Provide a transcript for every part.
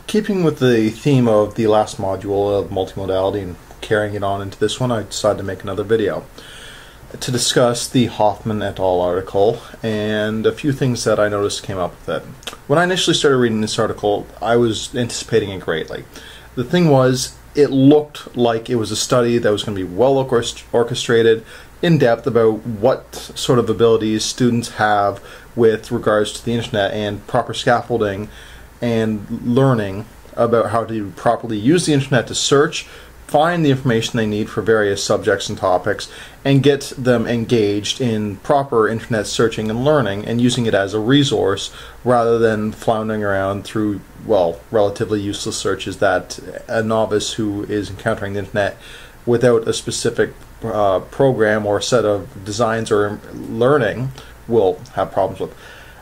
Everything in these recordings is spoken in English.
Keeping with the theme of the last module of multimodality and carrying it on into this one, I decided to make another video to discuss the Hoffman et al. Article and a few things that I noticed came up with it. When I initially started reading this article, I was anticipating it greatly. The thing was, it looked like it was a study that was going to be well orchestrated, in depth about what sort of abilities students have with regards to the internet and proper scaffolding and learning about how to properly use the internet to search, find the information they need for various subjects and topics, and get them engaged in proper internet searching and learning and using it as a resource rather than floundering around through, well, relatively useless searches that a novice who is encountering the internet without a specific program or set of designs or learning will have problems with.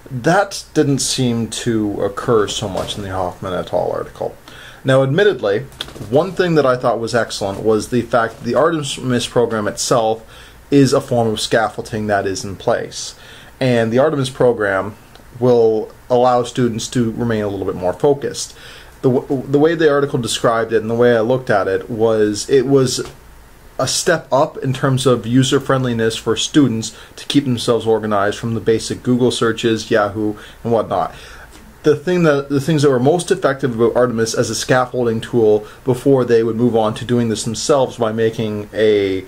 That didn't seem to occur so much in the Hoffman et al. Article. Now, admittedly, one thing that I thought was excellent was the fact that the Artemis program itself is a form of scaffolding that is in place. And the Artemis program will allow students to remain a little bit more focused. The way the article described it and the way I looked at it was a step up in terms of user friendliness for students to keep themselves organized from the basic Google searches, Yahoo, and whatnot. The things that were most effective about Artemis as a scaffolding tool before they would move on to doing this themselves by making a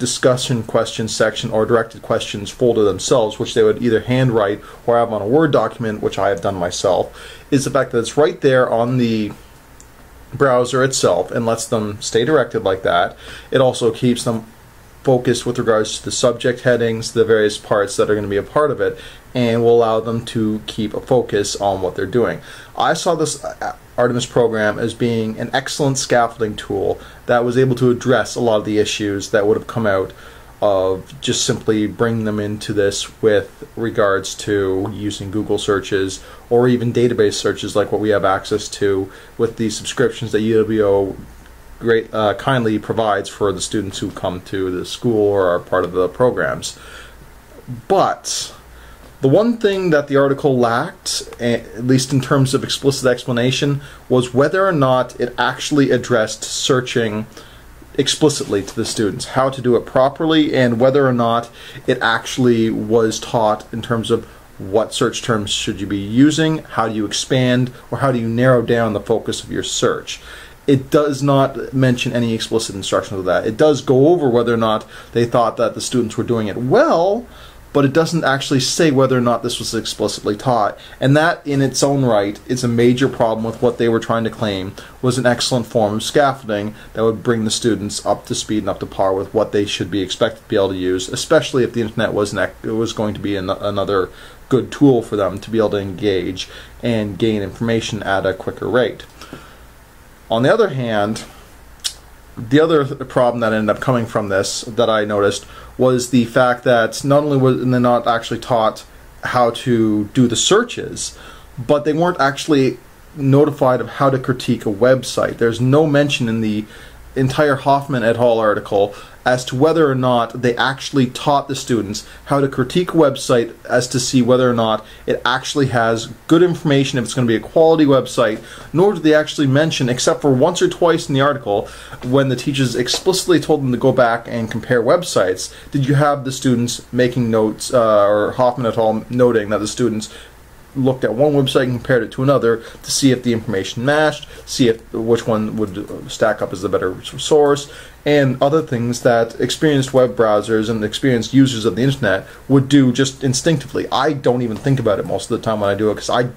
discussion questions section or directed questions folder themselves, which they would either handwrite or have on a Word document, which I have done myself, is the fact that it's right there on the browser itself and lets them stay directed like that. It also keeps them focused with regards to the subject headings, the various parts that are going to be a part of it, and will allow them to keep a focus on what they're doing. I saw this Artemis program as being an excellent scaffolding tool that was able to address a lot of the issues that would have come out of just simply bringing them into this with regards to using Google searches or even database searches like what we have access to with the subscriptions that UWO kindly provides for the students who come to the school or are part of the programs. But the one thing that the article lacked, at least in terms of explicit explanation, was whether or not it actually addressed searching explicitly to the students, how to do it properly, and whether or not it actually was taught in terms of what search terms should you be using, how do you expand, or how do you narrow down the focus of your search. It does not mention any explicit instructions of that. It does go over whether or not they thought that the students were doing it well, but it doesn't actually say whether or not this was explicitly taught. And that in its own right is a major problem with what they were trying to claim was an excellent form of scaffolding that would bring the students up to speed and up to par with what they should be expected to be able to use, especially if the internet was going to be another good tool for them to be able to engage and gain information at a quicker rate. On the other hand, the other problem that ended up coming from this that I noticed was the fact that not only were they not actually taught how to do the searches, but they weren't actually notified of how to critique a website. There's no mention in the entire Hoffman et al. Article as to whether or not they actually taught the students how to critique a website as to see whether or not it actually has good information, if it's going to be a quality website, nor do they actually mention, except for once or twice in the article, when the teachers explicitly told them to go back and compare websites, did you have the students making notes, or Hoffman et al. Noting that the students looked at one website and compared it to another to see if the information matched, see if which one would stack up as the better source, and other things that experienced web browsers and experienced users of the internet would do just instinctively. I don't even think about it most of the time when I do it because I've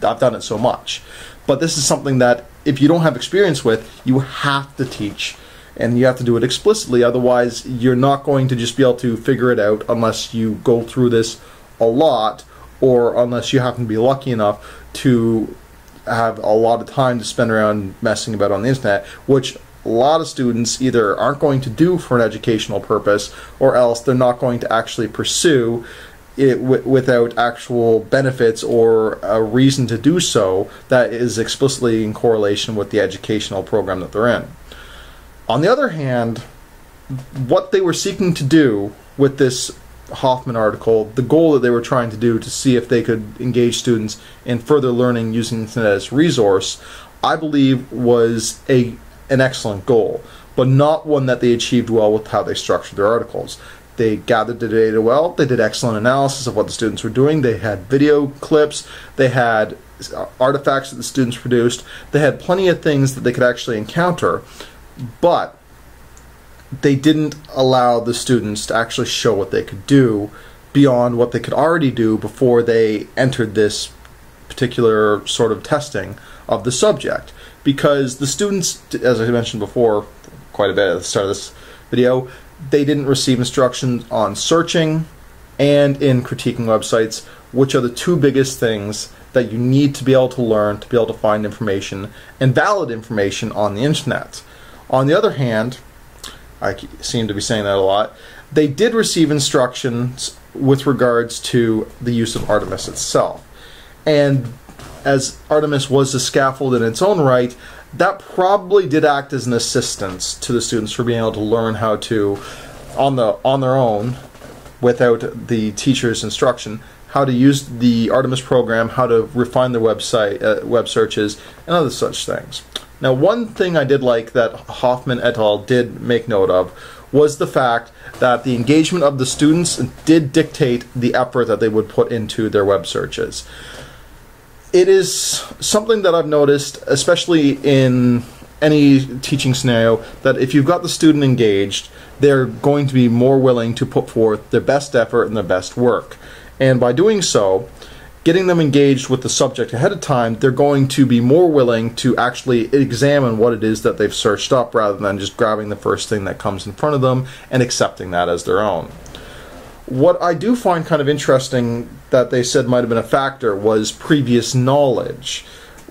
done it so much. But this is something that if you don't have experience with, you have to teach. And you have to do it explicitly, otherwise you're not going to just be able to figure it out unless you go through this a lot, or unless you happen to be lucky enough to have a lot of time to spend around messing about on the internet, which a lot of students either aren't going to do for an educational purpose, or else they're not going to actually pursue it without actual benefits or a reason to do so that is explicitly in correlation with the educational program that they're in. On the other hand, what they were seeking to do with this Hoffman article, the goal that they were trying to do to see if they could engage students in further learning using the internet as a resource, I believe was an excellent goal, but not one that they achieved well with how they structured their articles. They gathered the data well, they did excellent analysis of what the students were doing, they had video clips, they had artifacts that the students produced, they had plenty of things that they could actually encounter, but they didn't allow the students to actually show what they could do beyond what they could already do before they entered this particular sort of testing of the subject. Because the students, as I mentioned before quite a bit at the start of this video, they didn't receive instructions on searching and in critiquing websites, which are the two biggest things that you need to be able to learn to be able to find information and valid information on the internet. On the other hand, I seem to be saying that a lot, they did receive instructions with regards to the use of Artemis itself. And as Artemis was a scaffold in its own right, that probably did act as an assistance to the students for being able to learn how to, on their own, without the teacher's instruction, how to use the Artemis program, how to refine their website, web searches, and other such things. Now, one thing I did like that Hoffman et al. Did make note of was the fact that the engagement of the students did dictate the effort that they would put into their web searches. It is something that I've noticed, especially in any teaching scenario, that if you've got the student engaged, they're going to be more willing to put forth their best effort and their best work. And by doing so, getting them engaged with the subject ahead of time, they're going to be more willing to actually examine what it is that they've searched up rather than just grabbing the first thing that comes in front of them and accepting that as their own. What I do find kind of interesting that they said might have been a factor was previous knowledge,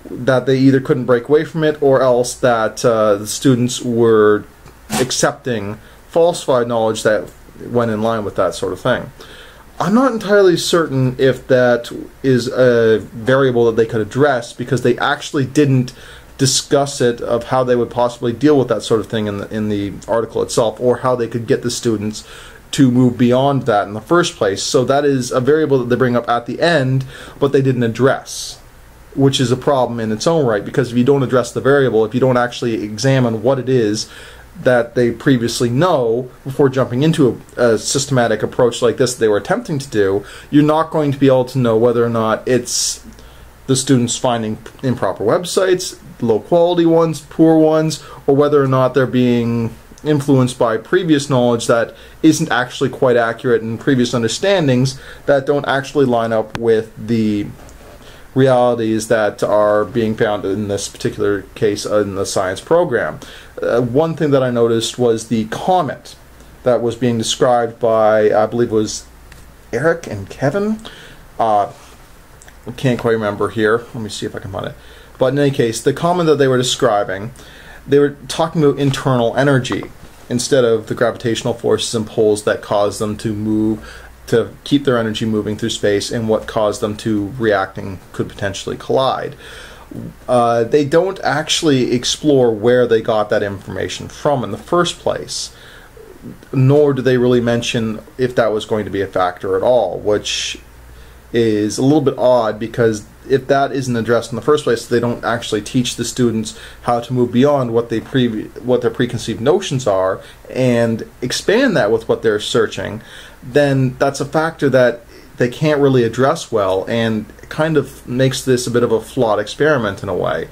that they either couldn't break away from it or else that the students were accepting falsified knowledge that went in line with that sort of thing. I'm not entirely certain if that is a variable that they could address, because they actually didn't discuss it of how they would possibly deal with that sort of thing in the article itself, or how they could get the students to move beyond that in the first place. So that is a variable that they bring up at the end, but they didn't address, which is a problem in its own right, because if you don't address the variable, if you don't actually examine what it is that they previously know before jumping into a systematic approach like this that they were attempting to do, you're not going to be able to know whether or not it's the students finding improper websites, low quality ones, poor ones, or whether or not they're being influenced by previous knowledge that isn't actually quite accurate, and previous understandings that don't actually line up with the realities that are being found in this particular case in the science program. One thing that I noticed was the comment that was being described by, I believe it was Eric and Kevin. I can't quite remember here. Let me see if I can find it. But in any case, the comment that they were describing, they were talking about internal energy instead of the gravitational forces and pulls that cause them to move, to keep their energy moving through space, and what caused them to react and could potentially collide. They don't actually explore where they got that information from in the first place, nor do they really mention if that was going to be a factor at all, which is a little bit odd, because if that isn't addressed in the first place, they don't actually teach the students how to move beyond what their preconceived notions are and expand that with what they're searching, then that's a factor that they can't really address well, and kind of makes this a bit of a flawed experiment in a way.